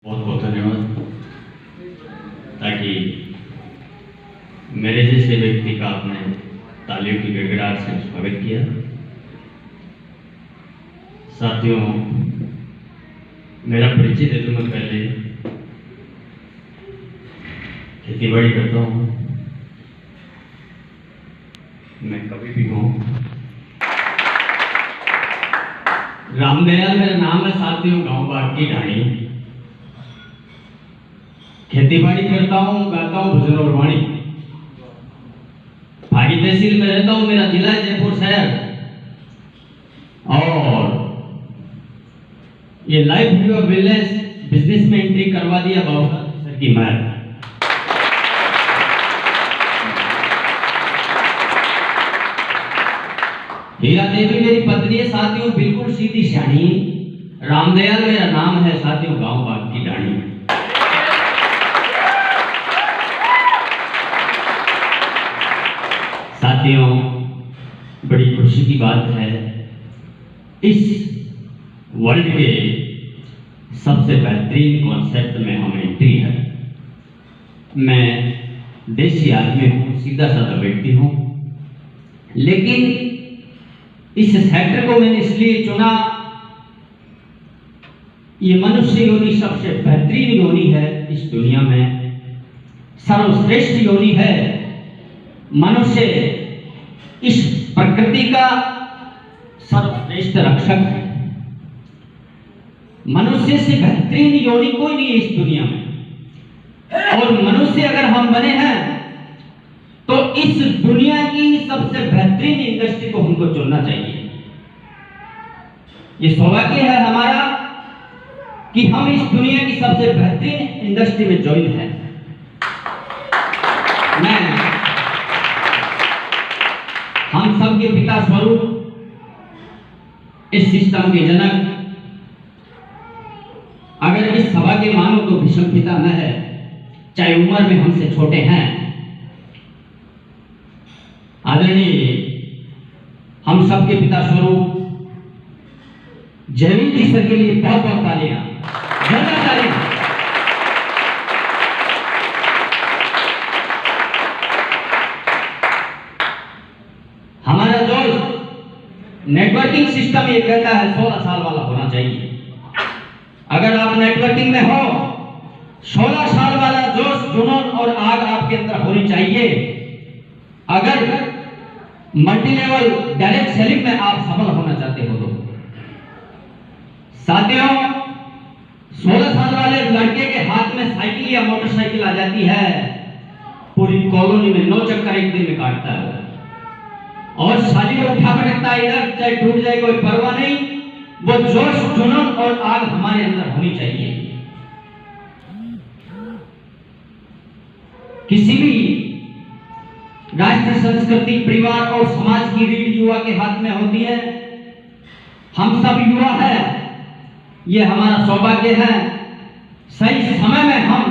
बहुत बहुत धन्यवाद। ताकि मेरे जैसे व्यक्ति का आपने तालियों की गड़गड़ाहट से स्वागत किया। साथियों, मेरा परिचय दे दूं। मैं पहले खेती बाड़ी करता हूँ। मैं कभी भी हूँ। रामदयाल मेरा नाम है। साथियों, गांव बाग की ढाणी। खेती बाड़ी करता हूँ, गाता हूँ भजन और वाणी। भागी तहसील में रहता हूँ। मेरा जिला है जयपुर शहर। और ये लाइफ व्यू विलेज बिजनेस में एंट्री करवा दिया बाबा सर की मेहर। हीरा देवी मेरी पत्नी है। साथियों, बिल्कुल सीधी शानी। रामदयाल मेरा नाम है। साथियों, गांव बाग की ढाणी। साथियों, बड़ी खुशी की बात है, इस वर्ल्ड के सबसे बेहतरीन कॉन्सेप्ट में हम एंट्री है। मैं देसी आदमी हूँ, सीधा साधा व्यक्ति हूँ, लेकिन इस सेक्टर को मैंने इसलिए चुना, ये मनुष्य योनि सबसे बेहतरीन योनि है इस दुनिया में, सर्वश्रेष्ठ योनि है। मनुष्य इस प्रकृति का सर्वश्रेष्ठ रक्षक है। मनुष्य से बेहतरीन योनि कोई नहीं है इस दुनिया में। और मनुष्य अगर हम बने हैं तो इस दुनिया की सबसे बेहतरीन इंडस्ट्री को हमको चुनना चाहिए। ये सौभाग्य है हमारा कि हम इस दुनिया की सबसे बेहतरीन इंडस्ट्री में ज्वाइन हैं। मैं हम सबके पिता स्वरूप, इस सिस्टम के जनक, अगर इस सभा के मानो तो भीष्म पिता न है, चाहे उम्र में हमसे छोटे हैं। आदरणीय हम सबके पिता स्वरूप जयवीर जी सर के लिए बहुत बहुत तालियां, जोरदार तालियां। हमारा जो नेटवर्किंग सिस्टम ये कहता है 16 साल वाला होना चाहिए। अगर आप नेटवर्किंग में हो, 16 साल वाला जोश, जुनून और आग आपके अंदर होनी चाहिए। अगर मल्टी लेवल डायरेक्ट सेलिंग में आप सफल होना चाहते हो तो साथियों, 16 साल वाले लड़के के हाथ में साइकिल या मोटरसाइकिल आ जाती है, पूरी कॉलोनी में 9 चक्कर एक दिन में काटता है। और साली उठा पटकता है, इधर चाहे टूट जाए कोई परवाह नहीं। वो जोश, जुनून और आग हमारे अंदर होनी चाहिए। किसी भी राष्ट्र, संस्कृति, परिवार और समाज की रीढ़ युवा के हाथ में होती है। हम सब युवा हैं, ये हमारा सौभाग्य है। सही समय में हम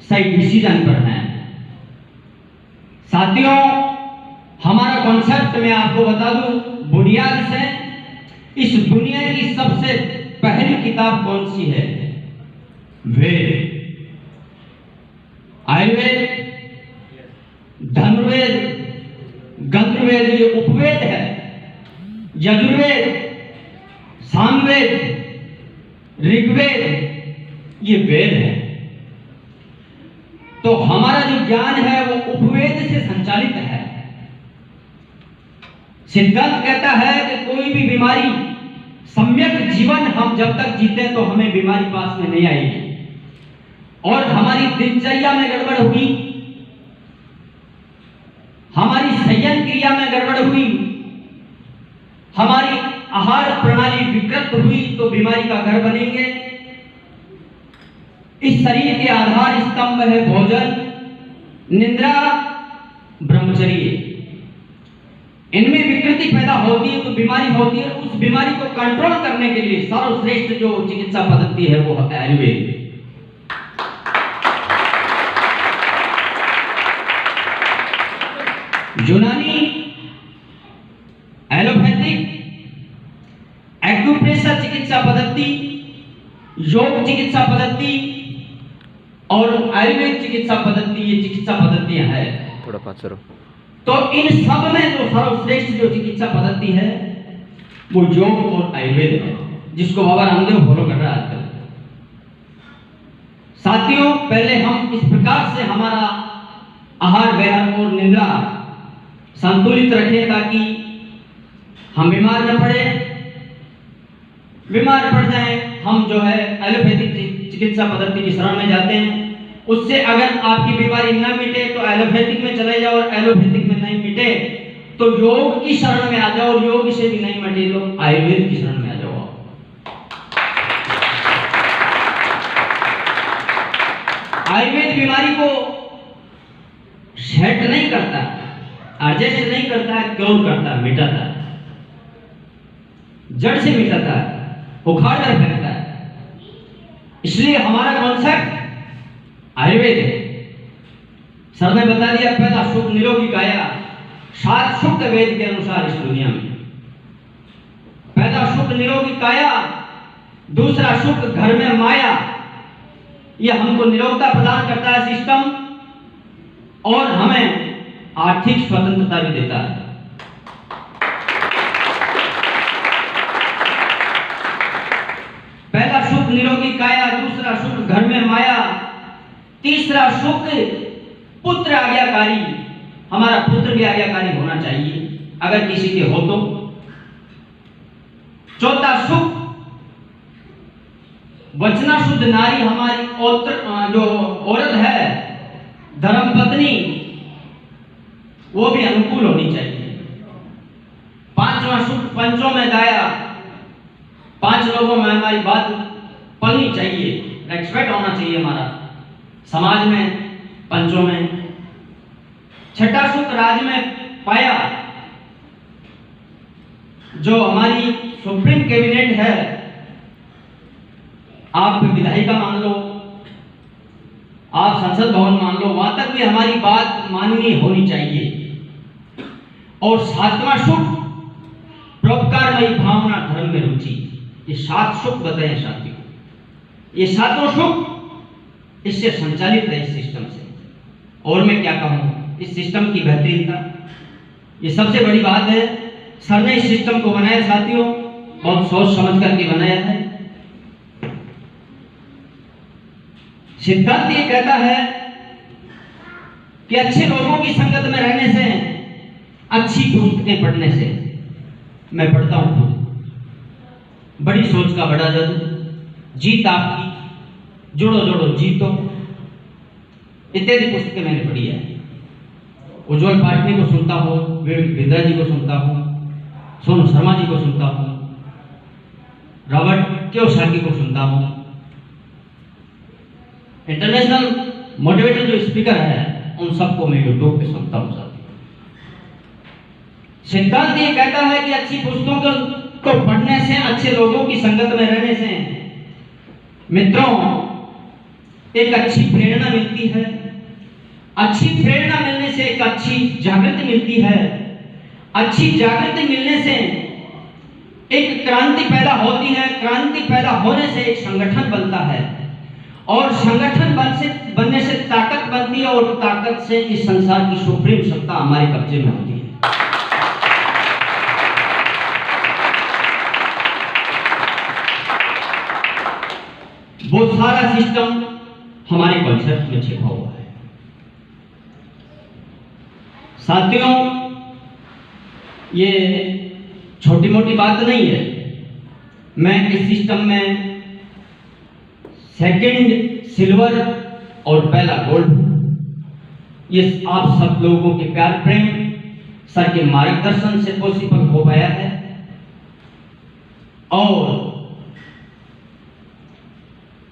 सही डिसीजन पर हैं। साथियों, हमारा कॉन्सेप्ट मैं आपको बता दूं, बुनियाद से इस दुनिया की सबसे पहली किताब कौन सी है? वेद, आयुर्वेद, धनुर्वेद, गंधर्वेद, ये उपवेद है। यजुर्वेद, सामवेद, ऋग्वेद, ये वेद है। तो हमारा जो ज्ञान है वो उपवेद से संचालित है। सिद्धांत कहता है कि कोई भी बीमारी, सम्यक जीवन हम जब तक जीते तो हमें बीमारी पास में नहीं आएगी। और हमारी दिनचर्या में गड़बड़ हुई, हमारी संयम क्रिया में गड़बड़ हुई, हमारी आहार प्रणाली विकृत हुई तो बीमारी का घर बनेंगे। इस शरीर के आधार स्तंभ है भोजन, निद्रा, ब्रह्मचर्य। इनमें विकृति पैदा होती है तो बीमारी होती है। उस बीमारी को कंट्रोल करने के लिए सर्वश्रेष्ठ जो चिकित्सा पद्धति है वो है आयुर्वेद। यूनानी, एलोपैथिक, एक्यूप्रेशर चिकित्सा पद्धति, योग चिकित्सा पद्धति, और आयुर्वेद चिकित्सा पद्धति, ये चिकित्सा पद्धतियां है, थोड़ा पास करो। तो इन सब में जो सर्वश्रेष्ठ जो चिकित्सा पद्धति है वो योग और आयुर्वेद है, जिसको बाबा रामदेव फॉलो कर रहा है आजकल। साथियों, पहले हम इस प्रकार से हमारा आहार विहार और निद्रा संतुलित रखें ताकि हम बीमार न पड़े। बीमार पड़ जाएं हम जो है एलोपैथिक चिकित्सा पद्धति की शरण में जाते हैं। उससे अगर आपकी बीमारी न मिटे तो एलोपैथिक में चले जाओ, और एलोपैथिक में नहीं मिटे तो योग की शरण में आ जाओ, और योग से भी नहीं मिटे तो आयुर्वेद की शरण में आ जाओ। आयुर्वेद बीमारी को सेट नहीं करता, एडजस्ट नहीं करता है, क्योर करता है, मिटाता है, जड़ से मिटाता है, उखाड़ कर फेंकता है। इसलिए हमारा कॉन्सेप्ट आयुर्वेद है। सर ने बता दिया, पहला सुख निरोगी काया, 7 सुख वेद के अनुसार इस दुनिया में। पहला सुख निरोगी काया, दूसरा सुख घर में माया, यह हमको निरोगता प्रदान करता है सिस्टम, और हमें आर्थिक स्वतंत्रता भी देता है। पहला सुख निरोगी काया, दूसरा सुख घर में माया, तीसरा सुख पुत्र आज्ञाकारी, हमारा पुत्र भी आज्ञाकारी होना चाहिए अगर किसी के हो तो। चौथा सुख वचना शुद्ध नारी, हमारी जो औरत है, धर्म पत्नी, वो भी अनुकूल होनी चाहिए। पांचवा सुख पंचों में दाया, 5 लोगों में हमारी बात पलनी चाहिए, रेस्पेक्ट होना चाहिए हमारा समाज में, पंचों में। छठा सुख राज में पाया, जो हमारी सुप्रीम कैबिनेट है, आप विधायिका मान लो, आप संसद भवन मान लो, वहां तक भी हमारी बात माननीय होनी चाहिए। और 7वां सुख परोपकारमयी भावना, धर्म में रुचि। ये 7 सुख बताए साथियों, ये 7 सुख इससे संचालित है, इस सिस्टम से। और मैं क्या कहूं इस सिस्टम की बेहतरीनता, ये सबसे बड़ी बात है। सर ने इस सिस्टम को बनाया साथियों, बहुत सोच समझ करके बनाया है। सिद्धांत ये कहता है कि अच्छे लोगों की संगत में रहने से, अच्छी पुस्तकें पढ़ने से, मैं पढ़ता हूं बड़ी सोच का बड़ा जादू, जीत आपकी, जुड़ो जुड़ो जीतो, इत्यादि पुस्तकें मैंने पढ़ी है। उज्जवल पाटनी को सुनता हूं, विवेक बिंद्रा जी को सुनता हूं, सोनू शर्मा जी को सुनता हूं, रॉबर्ट कियोसाकी को सुनता हूं। इंटरनेशनल मोटिवेटर जो स्पीकर है, उन सबको मैं यूट्यूब पे सुनता हूं साथियों। सिद्धांत ये कहता है कि अच्छी पुस्तकों को पढ़ने से, अच्छे लोगों की संगत में रहने से मित्रों एक अच्छी प्रेरणा मिलती है। अच्छी प्रेरणा मिलने से एक अच्छी जागृति मिलती है। अच्छी जागृति मिलने से एक क्रांति पैदा होती है। क्रांति पैदा होने से एक संगठन बनता है, और संगठन बनने से ताकत बनती है, और ताकत से इस संसार की सुप्रीम सत्ता हमारे कब्जे में होती है। वो सारा सिस्टम हमारे कॉन्सेप्ट में छिपा हुआ है साथियों। ये छोटी मोटी बात नहीं है। मैं इस सिस्टम में सेकंड सिल्वर और पहला गोल्ड, ये आप सब लोगों के प्यार प्रेम, सर के मार्गदर्शन से पॉसिबल हो पाया है। और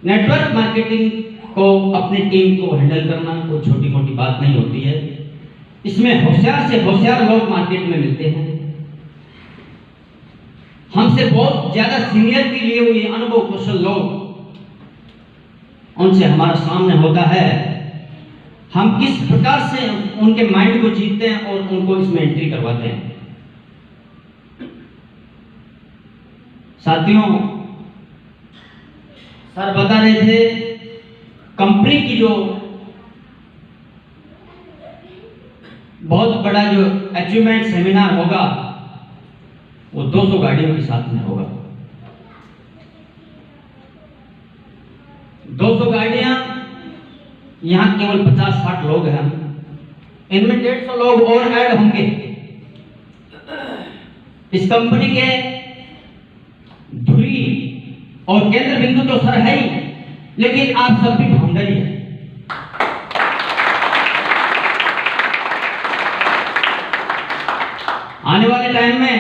नेटवर्क मार्केटिंग को, अपनी टीम को हैंडल करना कोई छोटी मोटी बात नहीं होती है। इसमें होशियार से होशियार लोग मार्केट में मिलते हैं। हमसे बहुत ज्यादा सीनियर के लिए हुए अनुभव कुशल लोग, उनसे हमारा सामने होता है। हम किस प्रकार से उनके माइंड को जीतते हैं और उनको इसमें एंट्री करवाते हैं। साथियों, सर बता रहे थे कंपनी की जो बहुत बड़ा जो अचीवमेंट सेमिनार होगा वो 200 गाड़ियों के साथ में होगा। 200 गाड़ियां, यहां केवल 50-60 लोग हैं, इनमें 150 लोग और ऐड होंगे। इस कंपनी के धुरी और केंद्र बिंदु तो सर है ही, लेकिन आप सब भी फाउंडर ही हैं। आने वाले टाइम में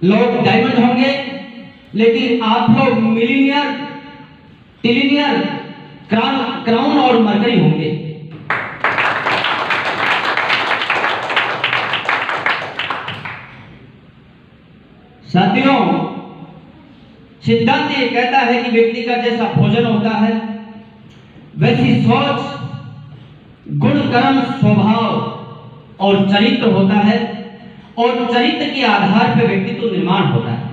लोग डायमंड होंगे, लेकिन आप लोग मिलीनियर, टिलीनियर, क्राउन और मरकरी होंगे। साथियों, सिद्धांत ये कहता है कि व्यक्ति का जैसा भोजन होता है वैसी सोच, गुण, कर्म, स्वभाव और चरित्र होता है, और चरित्र के आधार पर व्यक्तित्व निर्माण होता है।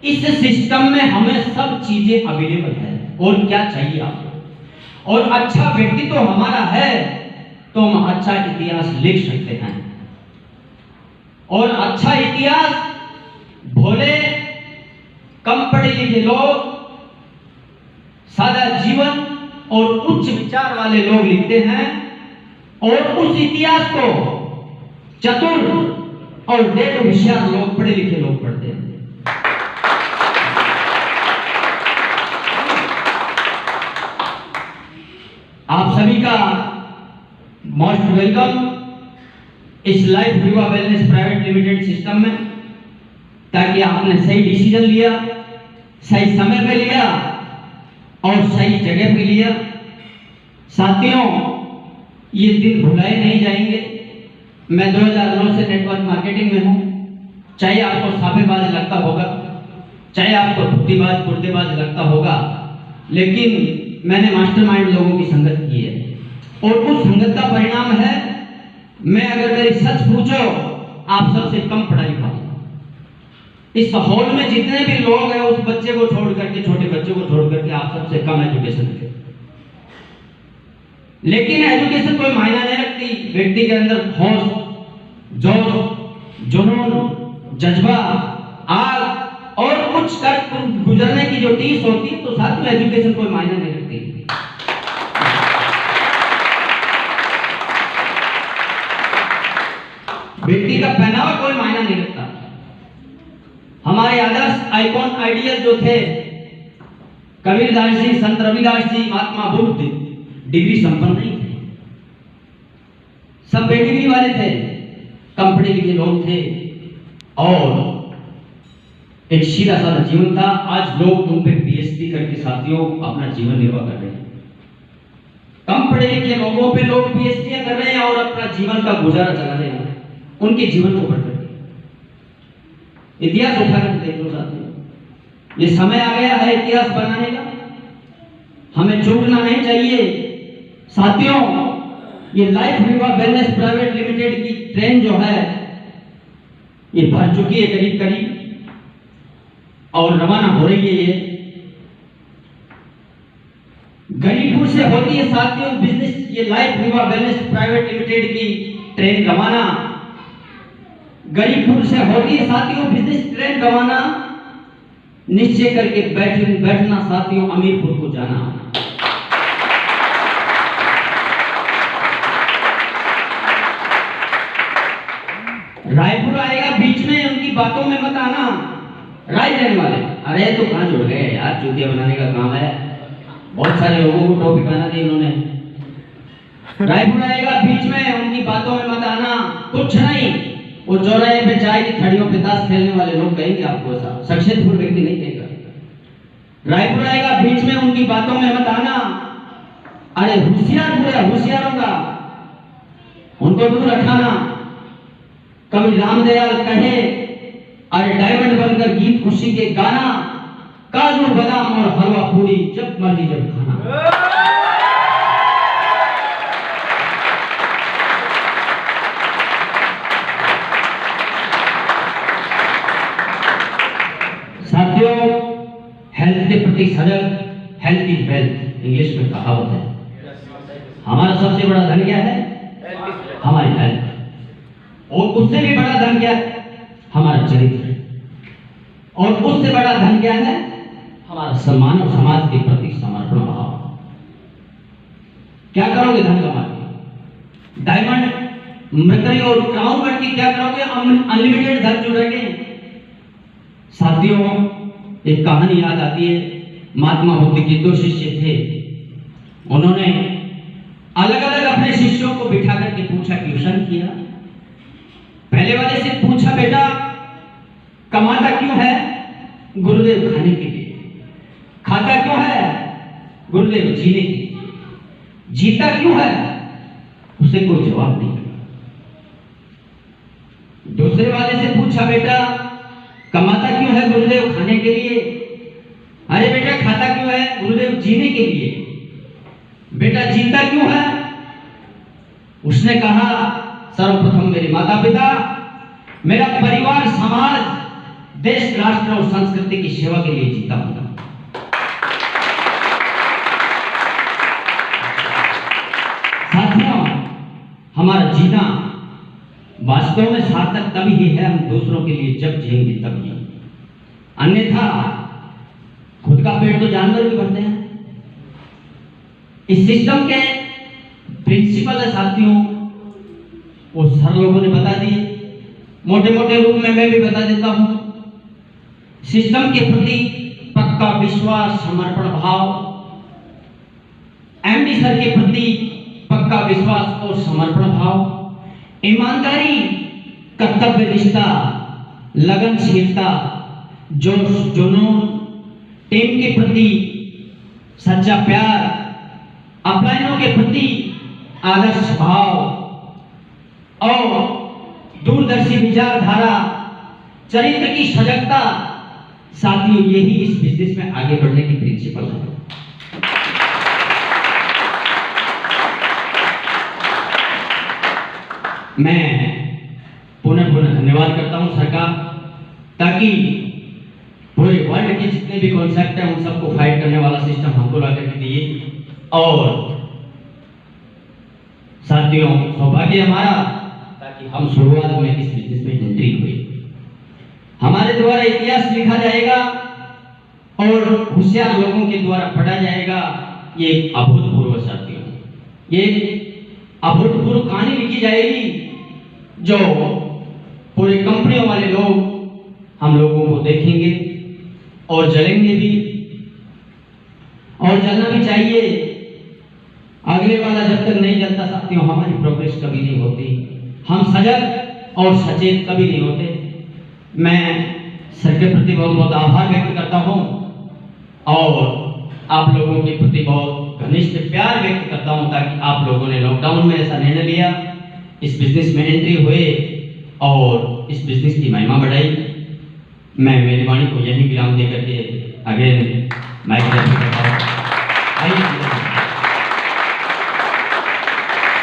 इस सिस्टम में हमें सब चीजें अवेलेबल है, और क्या चाहिए आपको। और अच्छा व्यक्तित्व हमारा है तो हम अच्छा इतिहास लिख सकते हैं, और अच्छा इतिहास भोले, कम पढ़े लिखे लोग, सादा जीवन और उच्च विचार वाले लोग लिखते हैं, और उस इतिहास को चतुर और डेढ़ होशियार लोग, पढ़े लिखे लोग पढ़ते हैं। आप सभी का मोस्ट वेलकम इस लाइफ विवा वेलनेस प्राइवेट लिमिटेड सिस्टम में, ताकि आपने सही डिसीजन लिया, सही समय पे लिया और सही जगह पे लिया। साथियों, ये दिन भुलाए नहीं जाएंगे। मैं 2009 से नेटवर्क मार्केटिंग में हूं। चाहे आपको साफेबाज लगता होगा, चाहे आपको धुत्तीबाज कुर्तेबाज लगता होगा, लेकिन मैंने मास्टरमाइंड लोगों की संगत की है, और उस संगत का परिणाम है, मैं अगर मेरी सच पूछो, आप सबसे कम पढ़ा लिखा हूं। इस हॉल में जितने भी लोग हैं, उस बच्चे को छोड़ करके, छोटे बच्चे को छोड़ करके, आप सबसे कम एजुकेशन है। लेकिन एजुकेशन कोई मायना नहीं रखती। व्यक्ति के अंदर होश, जोश, जुनून, जज्बा, आग और कुछ कर गुजरने की जो टीस होती है, तो साथ में एजुकेशन कोई मायना नहीं रखती। व्यक्ति का पहनावा कोई मायना नहीं रखता। हमारे आदर्श आइकॉन आइडियल जो थे, कबीरदास जी, संत रविदास जी, महात्मा बुद्ध, डिग्री संपन्न नहीं थे, सब बेडिग्री वाले थे, कम पढ़े लिखे लोग थे, और एक सीधा साधा जीवन था। आज लोग उन पे पीएचडी करके साथियों अपना जीवन निर्वाह कर रहे हैं। कम पढ़े लिखे लोगों पे लोग पीएचडी कर रहे हैं और अपना जीवन का गुजारा चला रहे हैं, उनके जीवन को पढ़ करके। इतिहास उठाकर देख लो साथियों, ये समय आ गया है इतिहास बनाने का, हमें चूकना नहीं चाहिए। साथियों, ये लाइफ विवा वेलनेस प्राइवेट लिमिटेड की ट्रेन जो है ये भर चुकी है करीब करीब, और रवाना हो रही है। ये गरीबपुर से होती है साथियों बिजनेस, ये लाइफ विवा वेलनेस प्राइवेट लिमिटेड की ट्रेन रवाना गरीबपुर से होती है साथियों बिजनेस ट्रेन रवाना। निश्चय करके बैठना साथियों, अमीरपुर को जाना। रायपुर आएगा, बीच में उनकी बातों में मत आना। राय देने वाले, अरे तो कहां जुड़ गए यार, जूतिया बनाने का काम है। बहुत सारे लोगों को टोपी पहना दी उन्होंने। रायपुर आएगा, बीच में उनकी बातों में मत आना। कुछ नहीं, वो चौराहे पे चाय की थड़ियों पे ताश खेलने वाले लोग कहेंगे आपको, ऐसा सक्सेसफुल व्यक्ति नहीं कहेगा। रायपुर आएगा, बीच में उनकी बातों में मत आना। अरे होशियार हुआ, होशियारों का उनको दूर रखना। कभी रामदयाल कहे, अरे डायमंड बनकर गीत खुशी के गाना, काजू बादाम और हलवा पूरी जब मर्जी जब खाना। साथियों, हेल्थ के प्रति प्रति सजग, हेल्थ इज वेल्थ इंग्लिश में कहावत है। हमारा सबसे बड़ा धन क्या है? हमारी हेल्थ। और उससे भी बड़ा धन क्या है? हमारा चरित्र। और उससे बड़ा धन क्या है? हमारा सम्मान और समाज के प्रति समर्पण भाव। क्या करोगे धन कमा के? डायमंड, मरकरी और क्राउन करके क्या करोगे? अनलिमिटेड धन जुड़ेंगे। साथियों, एक कहानी याद आती है। महात्मा बुद्ध के 2 शिष्य थे। उन्होंने अलग अलग अपने शिष्यों को बिठा करके पूछा, क्वेश्चन किया। पहले वाले से पूछा, बेटा कमाता क्यों है? गुरुदेव खाने के लिए। खाता क्यों है? गुरुदेव जीने के लिए। जीता क्यों है? उसे कोई जवाब नहीं मिला। दूसरे वाले से पूछा, बेटा कमाता क्यों है? गुरुदेव खाने के लिए। अरे बेटा खाता क्यों है? गुरुदेव जीने के लिए। बेटा जीता क्यों है? उसने कहा, सर्वप्रथम मेरे माता पिता, मेरा परिवार, समाज, देश, राष्ट्र और संस्कृति की सेवा के लिए जीता हूं। साथियों, हमारा जीना वास्तव में सार्थक तभी ही है हम दूसरों के लिए जब जिएंगे तभी। अन्यथा खुद का पेट तो जानवर भी भरते हैं। इस सिस्टम के प्रिंसिपल है साथियों, वो सर लोगों ने बता दिए। मोटे मोटे रूप में मैं भी बता देता हूं। सिस्टम के प्रति पक्का विश्वास, समर्पण भाव। एमडी सर के प्रति पक्का विश्वास और समर्पण भाव। ईमानदारी, कर्तव्य निष्ठा, लगनशीलता, जोश जुनून, टीम के प्रति सच्चा प्यार, अपलाइनों के प्रति आदर्श भाव और दूरदर्शी विचारधारा, चरित्र की सजगता। साथियों, यही इस बिजनेस में आगे बढ़ने की प्रिंसिपल है। मैं पुनः धन्यवाद करता हूं सरकार, ताकि पूरे वर्ल्ड के जितने भी कॉन्सेप्ट हैं उन सबको फाइट करने वाला सिस्टम हमको ला करके दिए। और साथियों, सौभाग्य हमारा ताकि हम शुरुआत में इस बिजनेस में एंट्री हुई। हमारे द्वारा इतिहास लिखा जाएगा और होशियार लोगों के द्वारा पढ़ा जाएगा। ये अभूतपूर्व साथियों, ये अभूतपूर्व कहानी लिखी जाएगी जो पूरे कंपनियों वाले लोग हम लोगों को देखेंगे और जलेंगे भी, और जलना भी चाहिए। अगले वाला जब तक नहीं जलता साथियों, हमारी प्रोग्रेस कभी नहीं होती। हम सजग और सचेत कभी नहीं होते। मैं सर के प्रति बहुत बहुत आभार व्यक्त करता हूं और आप लोगों के प्रति बहुत घनिष्ठ प्यार व्यक्त करता हूं, ताकि आप लोगों ने लॉकडाउन में ऐसा निर्णय लिया, इस बिजनेस में एंट्री हुए और इस बिजनेस की महिमा बढ़ाई। मैं मेरी वाणी को यही विराम देकर के अगेन माइक करता हूं।